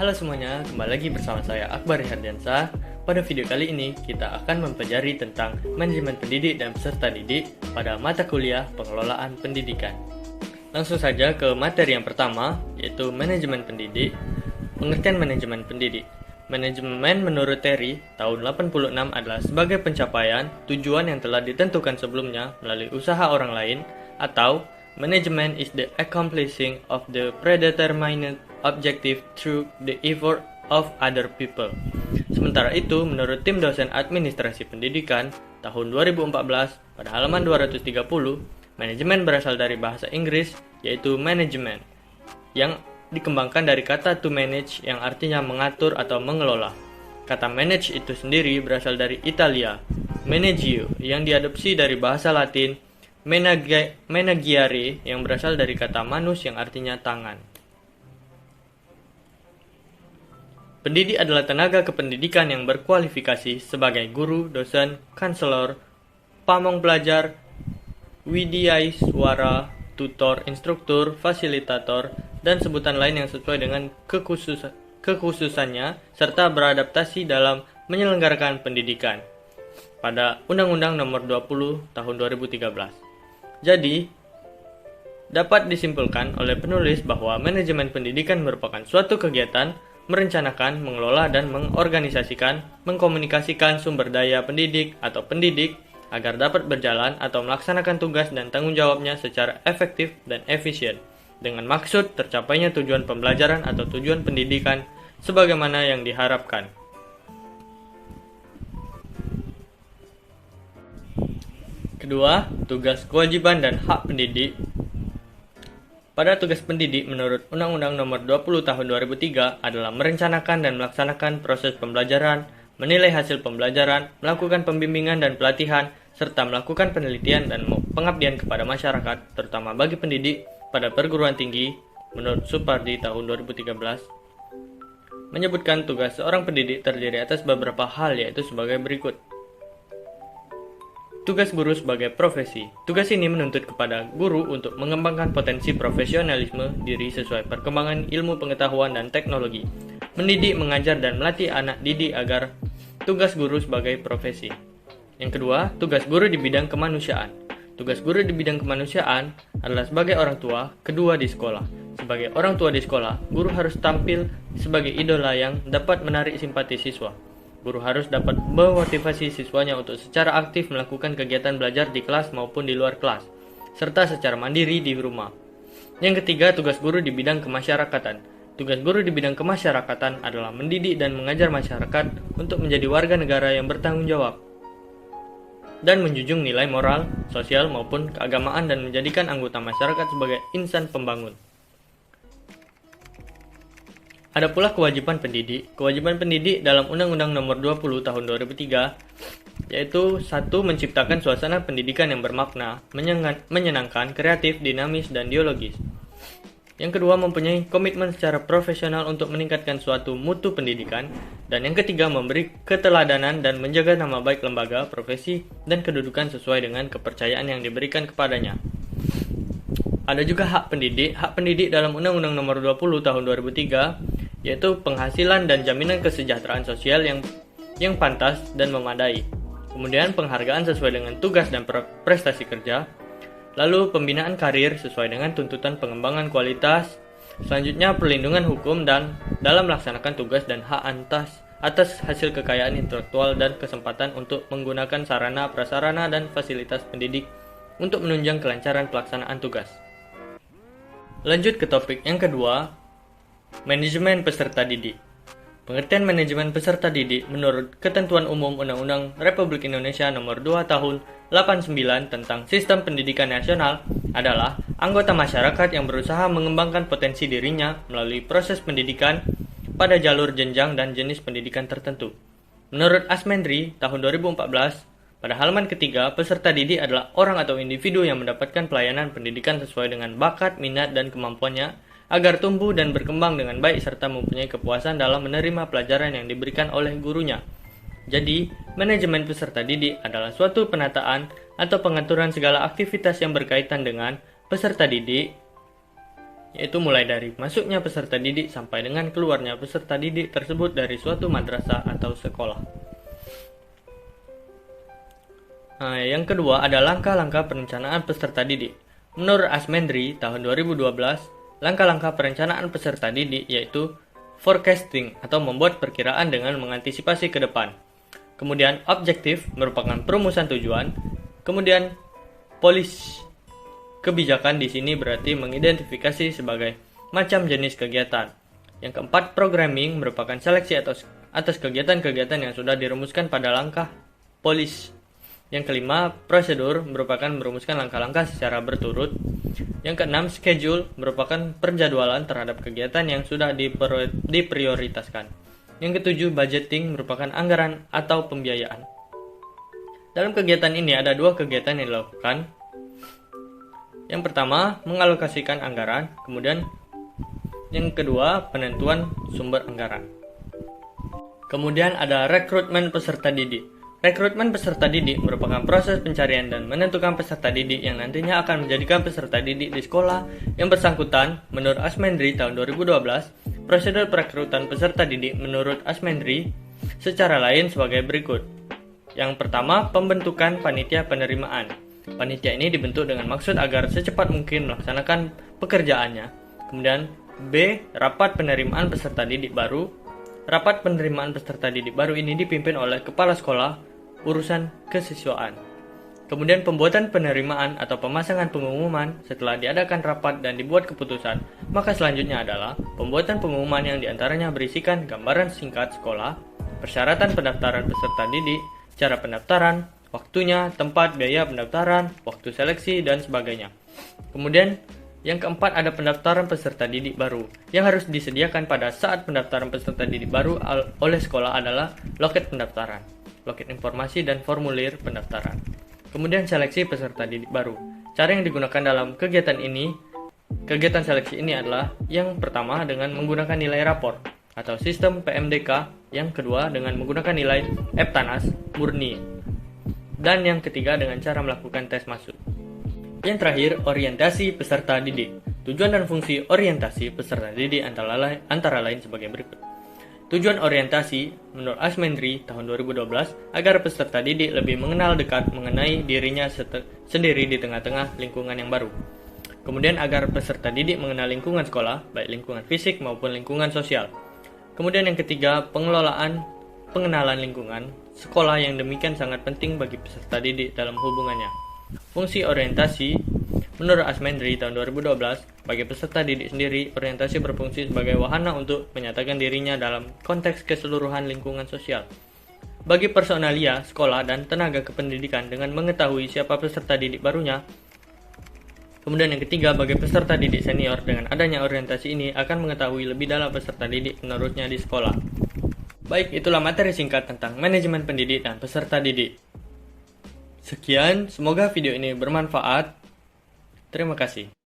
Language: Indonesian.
Halo semuanya, kembali lagi bersama saya Akbar Herdiansah. Pada video kali ini kita akan mempelajari tentang manajemen pendidik dan peserta didik pada mata kuliah pengelolaan pendidikan. Langsung saja ke materi yang pertama, yaitu manajemen pendidik. Pengertian manajemen pendidik. Manajemen menurut Terry tahun 86 adalah sebagai pencapaian tujuan yang telah ditentukan sebelumnya melalui usaha orang lain, atau management is the accomplishing of the predetermined objective through the effort of other people. Sementara itu, menurut tim dosen administrasi pendidikan tahun 2014 pada halaman 230, manajemen berasal dari bahasa Inggris yaitu management yang dikembangkan dari kata to manage yang artinya mengatur atau mengelola. Kata manage itu sendiri berasal dari Italia, managio, yang diadopsi dari bahasa Latin menagiare yang berasal dari kata manus yang artinya tangan. Pendidik adalah tenaga kependidikan yang berkualifikasi sebagai guru, dosen, konselor, pamong pelajar, widiaiswara, tutor, instruktur, fasilitator, dan sebutan lain yang sesuai dengan kekhususannya serta beradaptasi dalam menyelenggarakan pendidikan pada Undang-Undang Nomor 20 Tahun 2013. Jadi, dapat disimpulkan oleh penulis bahwa manajemen pendidikan merupakan suatu kegiatan merencanakan, mengelola, dan mengorganisasikan, mengkomunikasikan sumber daya pendidik atau pendidik agar dapat berjalan atau melaksanakan tugas dan tanggung jawabnya secara efektif dan efisien, dengan maksud tercapainya tujuan pembelajaran atau tujuan pendidikan sebagaimana yang diharapkan. Kedua, tugas, kewajiban, dan hak pendidik. Pada tugas pendidik menurut Undang-Undang Nomor 20 Tahun 2003 adalah merencanakan dan melaksanakan proses pembelajaran, menilai hasil pembelajaran, melakukan pembimbingan dan pelatihan, serta melakukan penelitian dan pengabdian kepada masyarakat, terutama bagi pendidik pada perguruan tinggi. Menurut Supardi tahun 2013, menyebutkan tugas seorang pendidik terdiri atas beberapa hal, yaitu sebagai berikut. Tugas guru sebagai profesi. Tugas ini menuntut kepada guru untuk mengembangkan potensi profesionalisme diri sesuai perkembangan ilmu pengetahuan dan teknologi. Mendidik, mengajar, dan melatih anak didik agar tugas guru sebagai profesi. Yang kedua, tugas guru di bidang kemanusiaan. Tugas guru di bidang kemanusiaan adalah sebagai orang tua kedua di sekolah. Sebagai orang tua di sekolah, guru harus tampil sebagai idola yang dapat menarik simpati siswa. Guru harus dapat memotivasi siswanya untuk secara aktif melakukan kegiatan belajar di kelas maupun di luar kelas, serta secara mandiri di rumah. Yang ketiga, tugas guru di bidang kemasyarakatan. Tugas guru di bidang kemasyarakatan adalah mendidik dan mengajar masyarakat untuk menjadi warga negara yang bertanggung jawab dan menjunjung nilai moral, sosial, maupun keagamaan dan menjadikan anggota masyarakat sebagai insan pembangun. Ada pula kewajiban pendidik. Kewajiban pendidik dalam Undang-Undang Nomor 20 Tahun 2003 yaitu 1. Menciptakan suasana pendidikan yang bermakna, menyenangkan, kreatif, dinamis, dan dialogis. Yang kedua, mempunyai komitmen secara profesional untuk meningkatkan suatu mutu pendidikan. Dan yang ketiga, memberi keteladanan dan menjaga nama baik lembaga, profesi, dan kedudukan sesuai dengan kepercayaan yang diberikan kepadanya. Ada juga hak pendidik. Hak pendidik dalam Undang-Undang Nomor 20 Tahun 2003 yaitu penghasilan dan jaminan kesejahteraan sosial yang pantas dan memadai. Kemudian penghargaan sesuai dengan tugas dan prestasi kerja. Lalu pembinaan karir sesuai dengan tuntutan pengembangan kualitas. Selanjutnya perlindungan hukum dan dalam melaksanakan tugas dan hak atas hasil kekayaan intelektual dan kesempatan untuk menggunakan sarana, prasarana, dan fasilitas pendidik untuk menunjang kelancaran pelaksanaan tugas. Lanjut ke topik yang kedua, manajemen peserta didik. Pengertian manajemen peserta didik menurut Ketentuan Umum Undang-Undang Republik Indonesia Nomor 2 Tahun 89 tentang Sistem Pendidikan Nasional adalah anggota masyarakat yang berusaha mengembangkan potensi dirinya melalui proses pendidikan pada jalur jenjang dan jenis pendidikan tertentu. Menurut Asmendri tahun 2014, pada halaman ketiga, peserta didik adalah orang atau individu yang mendapatkan pelayanan pendidikan sesuai dengan bakat, minat, dan kemampuannya agar tumbuh dan berkembang dengan baik serta mempunyai kepuasan dalam menerima pelajaran yang diberikan oleh gurunya. Jadi, manajemen peserta didik adalah suatu penataan atau pengaturan segala aktivitas yang berkaitan dengan peserta didik yaitu mulai dari masuknya peserta didik sampai dengan keluarnya peserta didik tersebut dari suatu madrasah atau sekolah. Nah, yang kedua ada langkah-langkah perencanaan peserta didik. Menurut Asmendri tahun 2012, langkah-langkah perencanaan peserta didik yaitu forecasting atau membuat perkiraan dengan mengantisipasi ke depan. Kemudian objektif merupakan perumusan tujuan. Kemudian policy. Kebijakan di sini berarti mengidentifikasi sebagai macam jenis kegiatan. Yang keempat, programming merupakan seleksi atas kegiatan-kegiatan yang sudah dirumuskan pada langkah policy. Yang kelima, prosedur merupakan merumuskan langkah-langkah secara berturut. Yang keenam, schedule merupakan penjadwalan terhadap kegiatan yang sudah diprioritaskan. Yang ketujuh, budgeting merupakan anggaran atau pembiayaan. Dalam kegiatan ini ada dua kegiatan yang dilakukan. Yang pertama, mengalokasikan anggaran. Kemudian yang kedua, penentuan sumber anggaran. Kemudian ada rekrutmen peserta didik. Rekrutmen peserta didik merupakan proses pencarian dan menentukan peserta didik yang nantinya akan menjadikan peserta didik di sekolah yang bersangkutan. Menurut Asmendri tahun 2012, prosedur perekrutan peserta didik menurut Asmendri secara lain sebagai berikut. Yang pertama, pembentukan panitia penerimaan. Panitia ini dibentuk dengan maksud agar secepat mungkin melaksanakan pekerjaannya. Kemudian B, rapat penerimaan peserta didik baru. Rapat penerimaan peserta didik baru ini dipimpin oleh kepala sekolah urusan kesiswaan. Kemudian pembuatan penerimaan atau pemasangan pengumuman setelah diadakan rapat dan dibuat keputusan. Maka selanjutnya adalah pembuatan pengumuman yang diantaranya berisikan gambaran singkat sekolah, persyaratan pendaftaran peserta didik, cara pendaftaran, waktunya, tempat, biaya pendaftaran, waktu seleksi, dan sebagainya. Kemudian yang keempat ada pendaftaran peserta didik baru. Yang harus disediakan pada saat pendaftaran peserta didik baru oleh sekolah adalah loket pendaftaran, loket informasi, dan formulir pendaftaran. Kemudian seleksi peserta didik baru. Cara yang digunakan dalam kegiatan seleksi ini adalah yang pertama dengan menggunakan nilai rapor atau sistem PMDK, yang kedua dengan menggunakan nilai EBTANAS murni, dan yang ketiga dengan cara melakukan tes masuk. Yang terakhir, orientasi peserta didik. Tujuan dan fungsi orientasi peserta didik antara lain sebagai berikut. Tujuan orientasi menurut Asmendri tahun 2012 agar peserta didik lebih mengenal dekat mengenai dirinya sendiri di tengah-tengah lingkungan yang baru. Kemudian agar peserta didik mengenal lingkungan sekolah, baik lingkungan fisik maupun lingkungan sosial. Kemudian yang ketiga, pengenalan lingkungan sekolah yang demikian sangat penting bagi peserta didik dalam hubungannya. Fungsi orientasi menurut Asmendri tahun 2012, bagi peserta didik sendiri, orientasi berfungsi sebagai wahana untuk menyatakan dirinya dalam konteks keseluruhan lingkungan sosial. Bagi personalia, sekolah, dan tenaga kependidikan dengan mengetahui siapa peserta didik barunya. Kemudian yang ketiga, bagi peserta didik senior, dengan adanya orientasi ini akan mengetahui lebih dalam peserta didik menurutnya di sekolah. Baik, itulah materi singkat tentang manajemen pendidik dan peserta didik. Sekian, semoga video ini bermanfaat. Terima kasih.